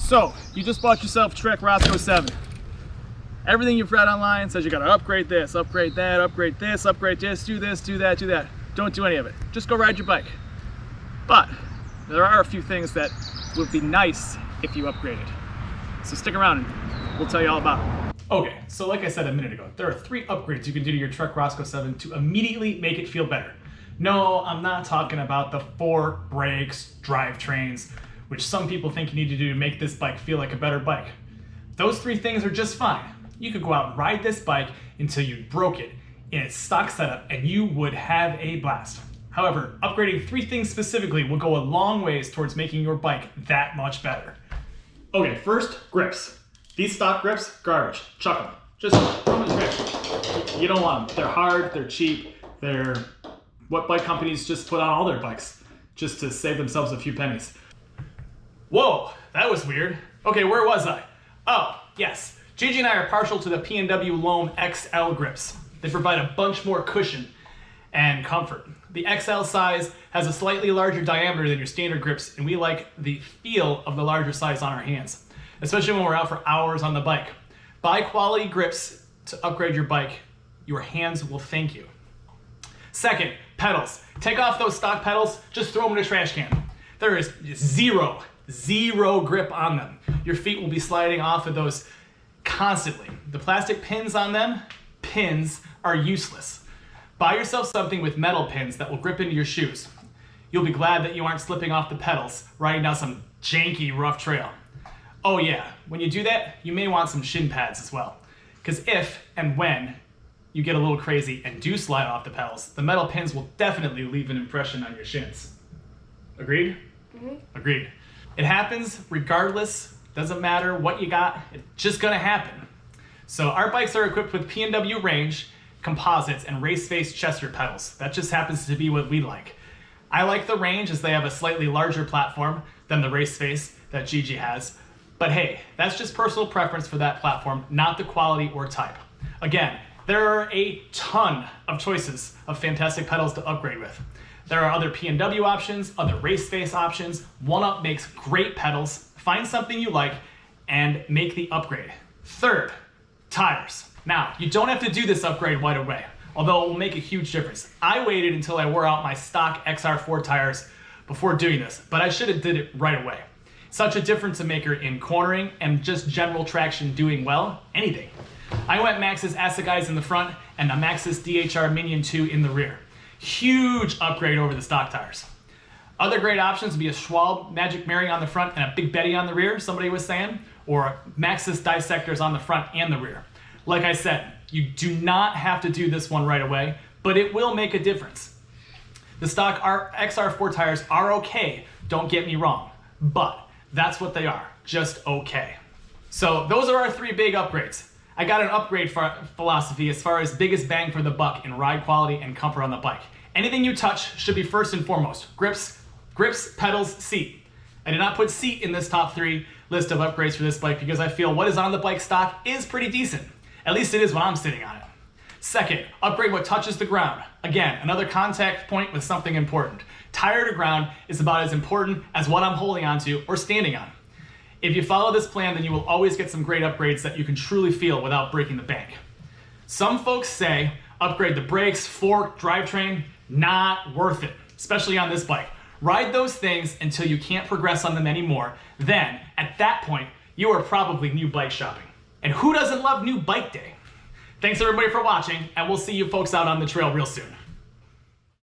So, you just bought yourself a Trek Roscoe 7. Everything you've read online says you gotta upgrade this, upgrade that, upgrade this, upgrade this, do that, do that. Don't do any of it. Just go ride your bike. But there are a few things that would be nice if you upgraded. So stick around and we'll tell you all about it. Okay, so like I said a minute ago, there are 3 upgrades you can do to your Trek Roscoe 7 to immediately make it feel better. No, I'm not talking about the fork, brakes, drivetrains, which some people think you need to do to make this bike feel like a better bike. Those 3 things are just fine. You could go out and ride this bike until you broke it in its stock setup and you would have a blast. However, upgrading 3 things specifically will go a long ways towards making your bike that much better. Okay, first, grips. These stock grips, garbage. Chuck them. Just throw them in the trash. You don't want them. They're hard, they're cheap, they're what bike companies just put on all their bikes just to save themselves a few pennies. Whoa, that was weird. Okay, where was I? Oh, yes. Gigi and I are partial to the P&W Loam XL grips. They provide a bunch more cushion and comfort. The XL size has a slightly larger diameter than your standard grips, and we like the feel of the larger size on our hands, especially when we're out for hours on the bike. Buy quality grips to upgrade your bike. Your hands will thank you. Second, pedals. Take off those stock pedals, just throw them in a trash can. There is zero grip on them. Your feet will be sliding off of those constantly. The plastic pins on them, pins are useless. Buy yourself something with metal pins that will grip into your shoes. You'll be glad that you aren't slipping off the pedals riding down some janky rough trail. Oh yeah, when you do that, you may want some shin pads as well. Because if and when you get a little crazy and do slide off the pedals, the metal pins will definitely leave an impression on your shins. Agreed? Mm-hmm. Agreed. It happens regardless, doesn't matter what you got, it's just gonna happen. So our bikes are equipped with P&W Range, composites, and race face Chester pedals. That just happens to be what we like. I like the Range as they have a slightly larger platform than the race face that Gigi has. But hey, that's just personal preference for that platform, not the quality or type. Again, there are a ton of choices of fantastic pedals to upgrade with. There are other P&W options, other race face options. 1UP makes great pedals. Find something you like and make the upgrade. Third, tires. Now, you don't have to do this upgrade right away, although it will make a huge difference. I waited until I wore out my stock XR4 tires before doing this, but I should have did it right away. Such a difference maker in cornering and just general traction doing well, anything. I went Maxxis Assegais in the front and the Maxxis DHR Minion 2 in the rear. Huge upgrade over the stock tires. Other great options would be a Schwalbe Magic Mary on the front and a Big Betty on the rear, somebody was saying, or Maxxis Dissectors on the front and the rear. Like I said, you do not have to do this one right away, but it will make a difference. The stock XR4 tires are okay, don't get me wrong, but that's what they are, just okay. So those are our 3 big upgrades. I got an upgrade philosophy as far as biggest bang for the buck in ride quality and comfort on the bike. Anything you touch should be first and foremost. Grips, pedals, seat. I did not put seat in this top 3 list of upgrades for this bike because I feel what is on the bike stock is pretty decent. At least it is when I'm sitting on it. Second, upgrade what touches the ground. Again, another contact point with something important. Tire to ground is about as important as what I'm holding onto or standing on. If you follow this plan, then you will always get some great upgrades that you can truly feel without breaking the bank. Some folks say upgrade the brakes, fork, drivetrain, not worth it, especially on this bike. Ride those things until you can't progress on them anymore. Then, at that point, you are probably new bike shopping. And who doesn't love new bike day? Thanks everybody for watching, and we'll see you folks out on the trail real soon.